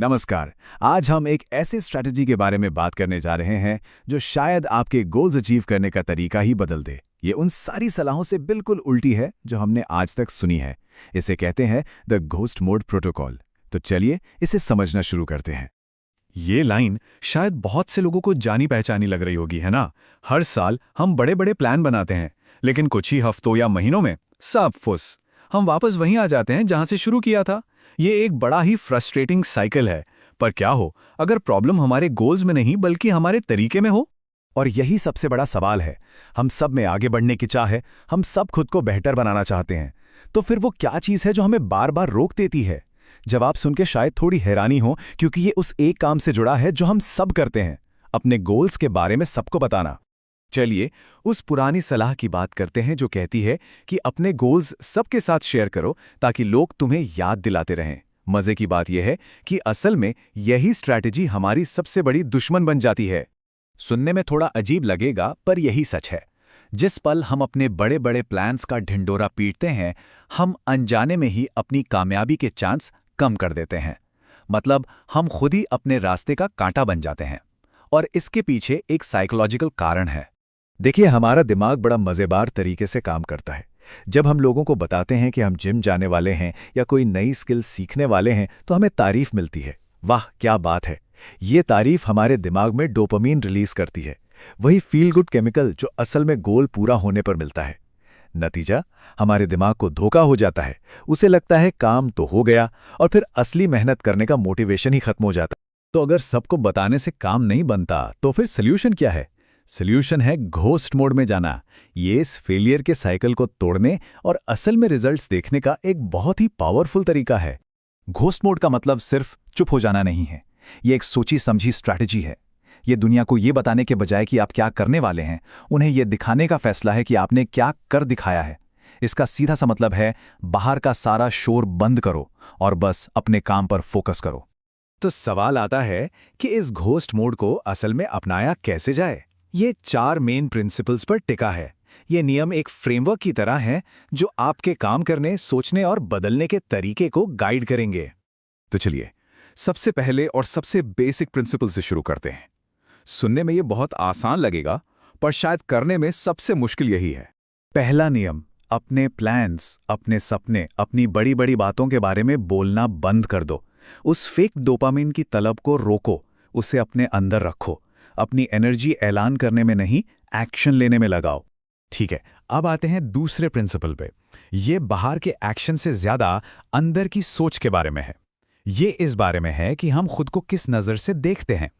नमस्कार। आज हम एक ऐसे स्ट्रैटेजी के बारे में बात करने जा रहे हैं जो शायद आपके गोल्स अचीव करने का तरीका ही बदल दे। ये उन सारी सलाहों से बिल्कुल उल्टी है जो हमने आज तक सुनी है। इसे कहते हैं द घोस्ट मोड प्रोटोकॉल। तो चलिए इसे समझना शुरू करते हैं। ये लाइन शायद बहुत से लोगों को जानी पहचानी लग रही होगी, है ना? हर साल हम बड़े बड़े प्लान बनाते हैं, लेकिन कुछ ही हफ्तों या महीनों में सब फुस। हम वापस वहीं आ जाते हैं जहां से शुरू किया था। ये एक बड़ा ही फ्रस्ट्रेटिंग साइकिल है। पर क्या हो अगर प्रॉब्लम हमारे गोल्स में नहीं बल्कि हमारे तरीके में हो? और यही सबसे बड़ा सवाल है। हम सब में आगे बढ़ने की चाह है, हम सब खुद को बेहतर बनाना चाहते हैं। तो फिर वो क्या चीज़ है जो हमें बार बार रोक देती है? जवाब सुन के शायद थोड़ी हैरानी हो, क्योंकि ये उस एक काम से जुड़ा है जो हम सब करते हैं, अपने गोल्स के बारे में सबको बताना। चलिए उस पुरानी सलाह की बात करते हैं जो कहती है कि अपने गोल्स सबके साथ शेयर करो ताकि लोग तुम्हें याद दिलाते रहें। मजे की बात यह है कि असल में यही स्ट्रैटेजी हमारी सबसे बड़ी दुश्मन बन जाती है। सुनने में थोड़ा अजीब लगेगा, पर यही सच है। जिस पल हम अपने बड़े बड़े प्लान्स का ढिंडोरा पीटते हैं, हम अनजाने में ही अपनी कामयाबी के चांस कम कर देते हैं। मतलब हम खुद ही अपने रास्ते का कांटा बन जाते हैं। और इसके पीछे एक साइकोलॉजिकल कारण है। देखिए, हमारा दिमाग बड़ा मज़ेदार तरीके से काम करता है। जब हम लोगों को बताते हैं कि हम जिम जाने वाले हैं या कोई नई स्किल सीखने वाले हैं, तो हमें तारीफ मिलती है। वाह क्या बात है! ये तारीफ हमारे दिमाग में डोपामीन रिलीज करती है, वही फील गुड केमिकल जो असल में गोल पूरा होने पर मिलता है। नतीजा, हमारे दिमाग को धोखा हो जाता है। उसे लगता है काम तो हो गया, और फिर असली मेहनत करने का मोटिवेशन ही खत्म हो जाता है। तो अगर सबको बताने से काम नहीं बनता, तो फिर सोल्यूशन क्या है? सोल्यूशन है घोस्ट मोड में जाना। ये इस फेलियर के साइकिल को तोड़ने और असल में रिजल्ट्स देखने का एक बहुत ही पावरफुल तरीका है। घोस्ट मोड का मतलब सिर्फ चुप हो जाना नहीं है। ये एक सोची समझी स्ट्रैटेजी है। ये दुनिया को ये बताने के बजाय कि आप क्या करने वाले हैं, उन्हें ये दिखाने का फैसला है कि आपने क्या कर दिखाया है। इसका सीधा सा मतलब है, बाहर का सारा शोर बंद करो और बस अपने काम पर फोकस करो। तो सवाल आता है कि इस घोस्ट मोड को असल में अपनाया कैसे जाए? ये 4 मेन प्रिंसिपल्स पर टिका है। ये नियम एक फ्रेमवर्क की तरह हैं जो आपके काम करने, सोचने और बदलने के तरीके को गाइड करेंगे। तो चलिए सबसे पहले और सबसे बेसिक प्रिंसिपल से शुरू करते हैं। सुनने में ये बहुत आसान लगेगा, पर शायद करने में सबसे मुश्किल यही है। पहला नियम, अपने प्लान्स, अपने सपने, अपनी बड़ी बड़ी बातों के बारे में बोलना बंद कर दो। उस फेक डोपामिन की तलब को रोको, उसे अपने अंदर रखो। अपनी एनर्जी ऐलान करने में नहीं, एक्शन लेने में लगाओ। ठीक है, अब आते हैं दूसरे प्रिंसिपल पे। ये बाहर के एक्शन से ज्यादा अंदर की सोच के बारे में है। ये इस बारे में है कि हम खुद को किस नज़र से देखते हैं।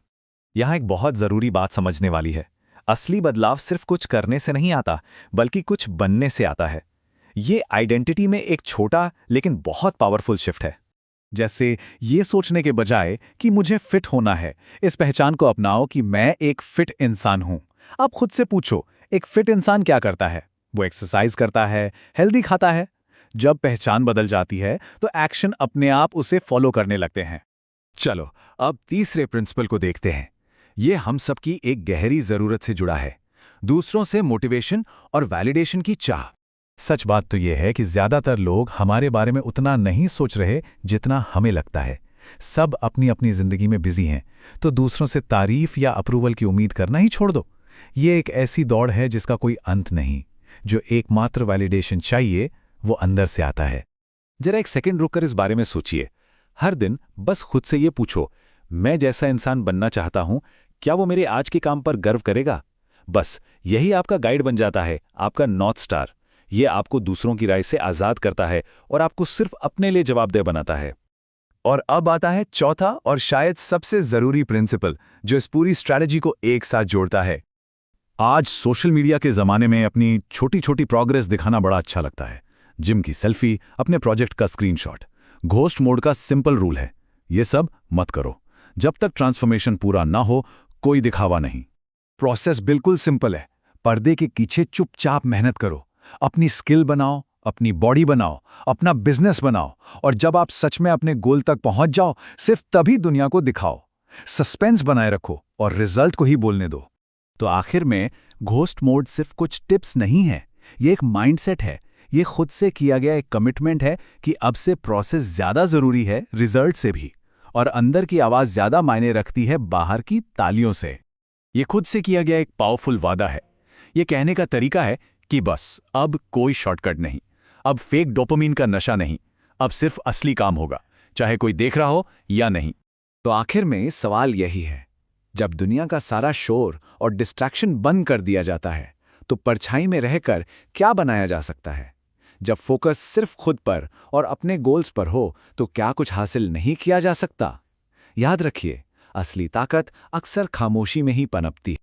यहाँ एक बहुत ज़रूरी बात समझने वाली है। असली बदलाव सिर्फ कुछ करने से नहीं आता, बल्कि कुछ बनने से आता है। ये आइडेंटिटी में एक छोटा लेकिन बहुत पावरफुल शिफ्ट है। जैसे ये सोचने के बजाय कि मुझे फिट होना है, इस पहचान को अपनाओ कि मैं एक फिट इंसान हूं। आप खुद से पूछो, एक फिट इंसान क्या करता है? वो एक्सरसाइज करता है, हेल्दी खाता है। जब पहचान बदल जाती है तो एक्शन अपने आप उसे फॉलो करने लगते हैं। चलो अब तीसरे प्रिंसिपल को देखते हैं। ये हम सबकी एक गहरी जरूरत से जुड़ा है, दूसरों से मोटिवेशन और वैलिडेशन की चाह। सच बात तो यह है कि ज्यादातर लोग हमारे बारे में उतना नहीं सोच रहे जितना हमें लगता है। सब अपनी अपनी जिंदगी में बिजी हैं, तो दूसरों से तारीफ या अप्रूवल की उम्मीद करना ही छोड़ दो। ये एक ऐसी दौड़ है जिसका कोई अंत नहीं। जो एकमात्र वैलिडेशन चाहिए वो अंदर से आता है। जरा एक सेकंड रुककर इस बारे में सोचिए। हर दिन बस खुद से ये पूछो, मैं जैसा इंसान बनना चाहता हूं, क्या वो मेरे आज के काम पर गर्व करेगा? बस यही आपका गाइड बन जाता है, आपका नॉर्थ स्टार। ये आपको दूसरों की राय से आजाद करता है और आपको सिर्फ अपने लिए जवाबदेह बनाता है। और अब आता है चौथा और शायद सबसे जरूरी प्रिंसिपल जो इस पूरी स्ट्रैटेजी को एक साथ जोड़ता है। आज सोशल मीडिया के जमाने में अपनी छोटी छोटी प्रोग्रेस दिखाना बड़ा अच्छा लगता है। जिम की सेल्फी, अपने प्रोजेक्ट का स्क्रीनशॉट। घोस्ट मोड का सिंपल रूल है, ये सब मत करो। जब तक ट्रांसफॉर्मेशन पूरा ना हो, कोई दिखावा नहीं। प्रोसेस बिल्कुल सिंपल है। पर्दे के पीछे चुपचाप मेहनत करो, अपनी स्किल बनाओ, अपनी बॉडी बनाओ, अपना बिजनेस बनाओ, और जब आप सच में अपने गोल तक पहुंच जाओ, सिर्फ तभी दुनिया को दिखाओ। सस्पेंस बनाए रखो और रिजल्ट को ही बोलने दो। तो आखिर में घोस्ट मोड सिर्फ कुछ टिप्स नहीं है, ये एक माइंडसेट है। ये खुद से किया गया एक कमिटमेंट है कि अब से प्रोसेस ज्यादा जरूरी है रिजल्ट से भी। और अंदर की आवाज ज्यादा मायने रखती है बाहर की तालियों से। ये खुद से किया गया एक पावरफुल वादा है। ये कहने का तरीका है कि बस अब कोई शॉर्टकट नहीं, अब फेक डोपामिन का नशा नहीं, अब सिर्फ असली काम होगा, चाहे कोई देख रहा हो या नहीं। तो आखिर में सवाल यही है, जब दुनिया का सारा शोर और डिस्ट्रैक्शन बंद कर दिया जाता है तो परछाई में रहकर क्या बनाया जा सकता है? जब फोकस सिर्फ खुद पर और अपने गोल्स पर हो तो क्या कुछ हासिल नहीं किया जा सकता? याद रखिए, असली ताकत अक्सर खामोशी में ही पनपती है।